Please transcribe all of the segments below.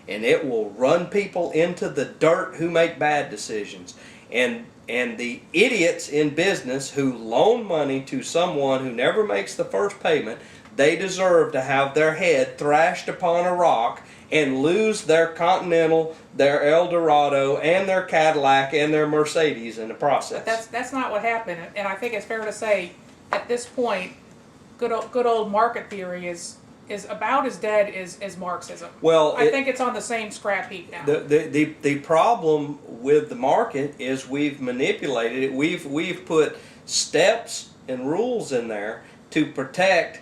and it will run people into the dirt who make bad decisions. And the idiots in business who loan money to someone who never makes the first payment, they deserve to have their head thrashed upon a rock and lose their Continental, their Eldorado, and their Cadillac, and their Mercedes in the process. But that's not what happened, and I think it's fair to say, at this point, good old market theory is about as dead as Marxism. Well, I think it's on the same scrap heap now. The problem with the market is we've manipulated it. We've put steps and rules in there to protect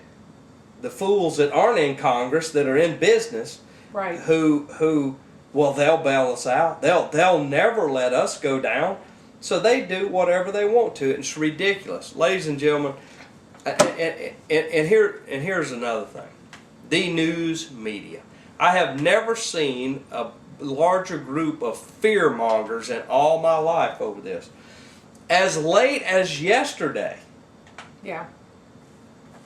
the fools that aren't in Congress, that are in business, right? Who well, they'll bail us out. They'll never let us go down. So they do whatever they want to. It's ridiculous, ladies and gentlemen. And here's another thing. The news media. I have never seen a larger group of fear mongers in all my life over this. As late as yesterday, yeah,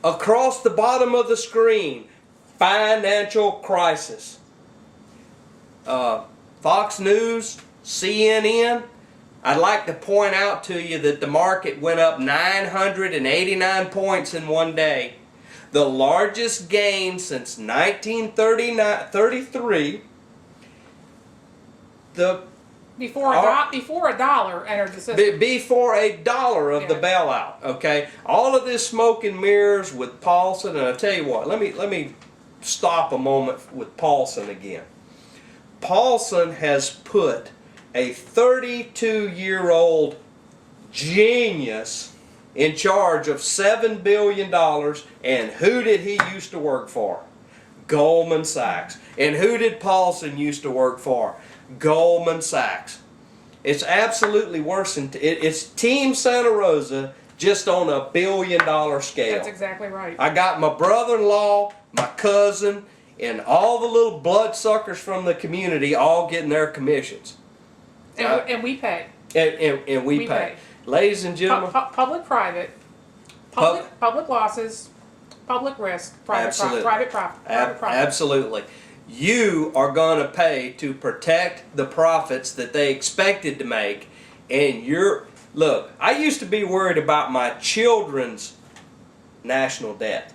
across the bottom of the screen, financial crisis. Fox News, CNN. I'd like to point out to you that the market went up 989 points in one day. The largest gain since 1933. Before a dollar entered the system. Before a dollar of the bailout. Okay, all of this smoke and mirrors with Paulson, and I tell you what. Let me stop a moment with Paulson again. Paulson has put a 32-year-old genius in charge of $7 billion, and who did he used to work for? Goldman Sachs. And who did Paulson used to work for? Goldman Sachs. It's absolutely worse than it's Team Santa Rosa, just on a $1 billion scale. That's exactly right. I got my brother-in-law, my cousin, and all the little bloodsuckers from the community all getting their commissions. And we pay. And we pay. Ladies and gentlemen. Public-private. Public losses. Public risk. Private profit. Absolutely. You are going to pay to protect the profits that they expected to make. And look, I used to be worried about my children's national debt.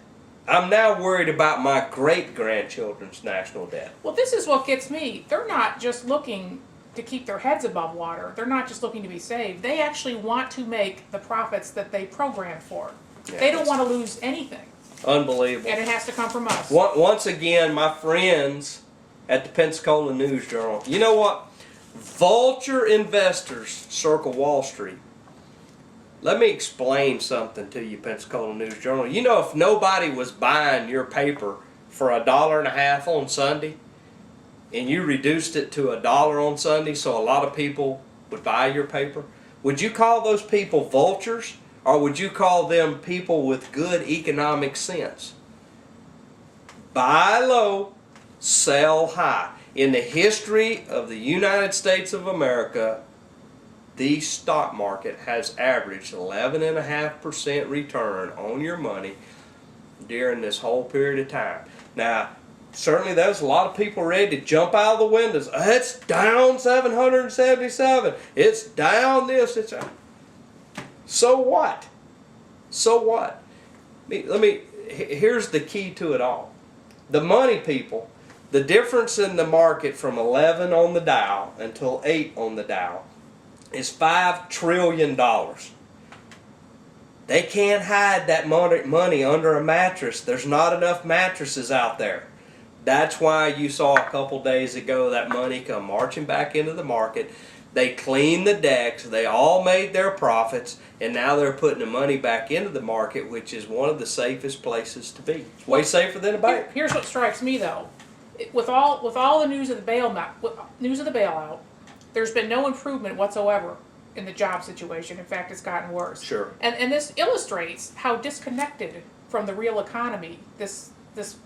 I'm now worried about my great-grandchildren's national debt. Well, this is what gets me. They're not just looking to keep their heads above water. They're not just looking to be saved. They actually want to make the profits that they programmed for. Yeah, they don't want to lose anything. Unbelievable. And it has to come from us. Once again, my friends at the Pensacola News Journal, you know what? Vulture investors circle Wall Street. Let me explain something to you, Pensacola News Journal. You know, if nobody was buying your paper for $1.50 on Sunday, and you reduced it to $1 on Sunday so a lot of people would buy your paper, would you call those people vultures, or would you call them people with good economic sense? Buy low, sell high. In the history of the United States of America, the stock market has averaged 11.5% return on your money during this whole period of time. Now, certainly there's a lot of people ready to jump out of the windows. It's down 777. It's down this. So what? So what? Here's the key to it all. The money people, the difference in the market from 11 on the Dow until 8 on the Dow is $5 trillion. They can't hide that money under a mattress. There's not enough mattresses out there. That's why you saw a couple days ago that money come marching back into the market. They cleaned the decks. They all made their profits. And now they're putting the money back into the market, which is one of the safest places to be. It's way safer than a bank. Here's what strikes me, though. With all the news of the bailout, there's been no improvement whatsoever in the job situation. In fact, it's gotten worse. Sure. And this illustrates how disconnected from the real economy this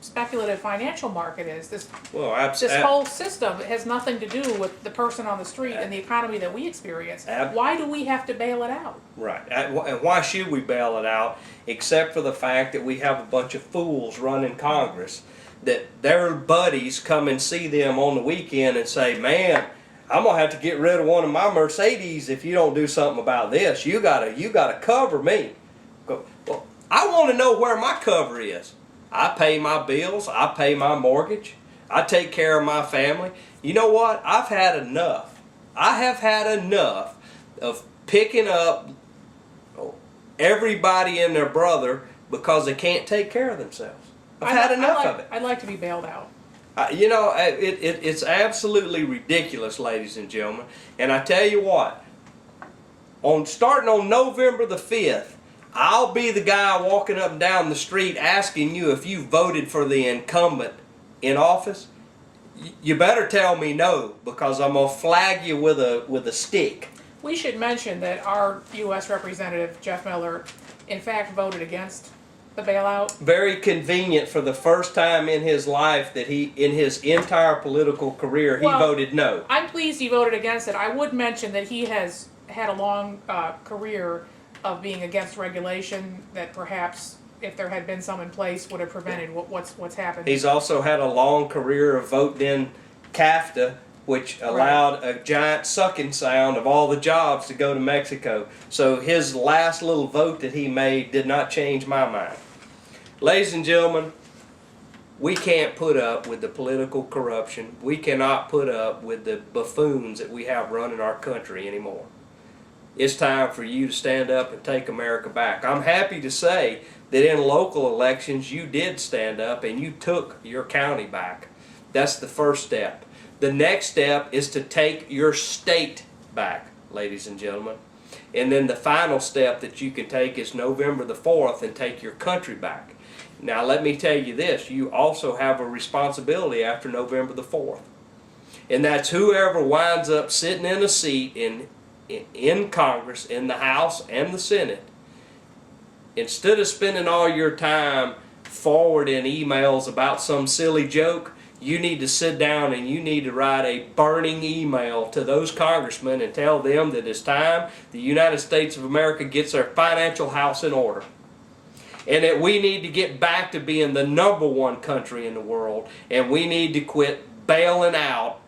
speculative financial market is. This whole system has nothing to do with the person on the street and the economy that we experience. Why do we have to bail it out? Right. And why should we bail it out, except for the fact that we have a bunch of fools running Congress that their buddies come and see them on the weekend and say, man, I'm gonna have to get rid of one of my Mercedes if you don't do something about this. You gotta cover me. Well, I want to know where my cover is. I pay my bills. I pay my mortgage. I take care of my family. You know what? I've had enough. I have had enough of picking up everybody and their brother because they can't take care of themselves. I've had enough of it. I'd like to be bailed out. You know, it's absolutely ridiculous, ladies and gentlemen. And I tell you what, starting on November the 5th, I'll be the guy walking up and down the street asking you if you voted for the incumbent in office. You better tell me no, because I'm going to flag you with a stick. We should mention that our U.S. Representative, Jeff Miller, in fact voted against the bailout. Very convenient for the first time in his life that in his entire political career, he voted no. I'm pleased he voted against it. I would mention that he has had a long career of being against regulation that perhaps, if there had been some in place, would have prevented what's happened. He's also had a long career of voting in CAFTA, which allowed a giant sucking sound of all the jobs to go to Mexico. So his last little vote that he made did not change my mind. Ladies and gentlemen, we can't put up with the political corruption. We cannot put up with the buffoons that we have running our country anymore. It's time for you to stand up and take America back. I'm happy to say that in local elections you did stand up and you took your county back. That's the first step. The next step is to take your state back, ladies and gentlemen. And then the final step that you can take is November the 4th and take your country back. Now let me tell you this, you also have a responsibility after November the 4th. And that's whoever winds up sitting in a seat in Congress, in the House and the Senate, instead of spending all your time forwarding emails about some silly joke, you need to sit down and you need to write a burning email to those congressmen and tell them that it's time the United States of America gets their financial house in order. And that we need to get back to being the #1 country in the world, and we need to quit bailing out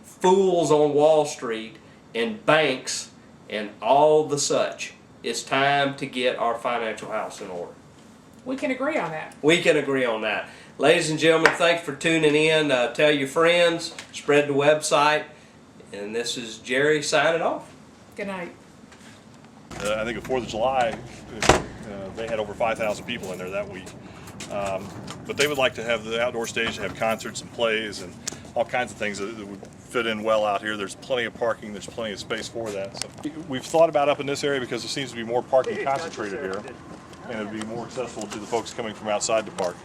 fools on Wall Street and banks and all the such. It's time to get our financial house in order. We can agree on that. We can agree on that. Ladies and gentlemen, thanks for tuning in. Tell your friends, spread the website, and this is Jerry signing off. Good night. I think the 4th of July, they had over 5,000 people in there that week. But they would like to have the outdoor stage, have concerts and plays and all kinds of things that would fit in well out here. There's plenty of parking, there's plenty of space for that. So we've thought about up in this area because there seems to be more parking concentrated here, and it would be more accessible to the folks coming from outside to park.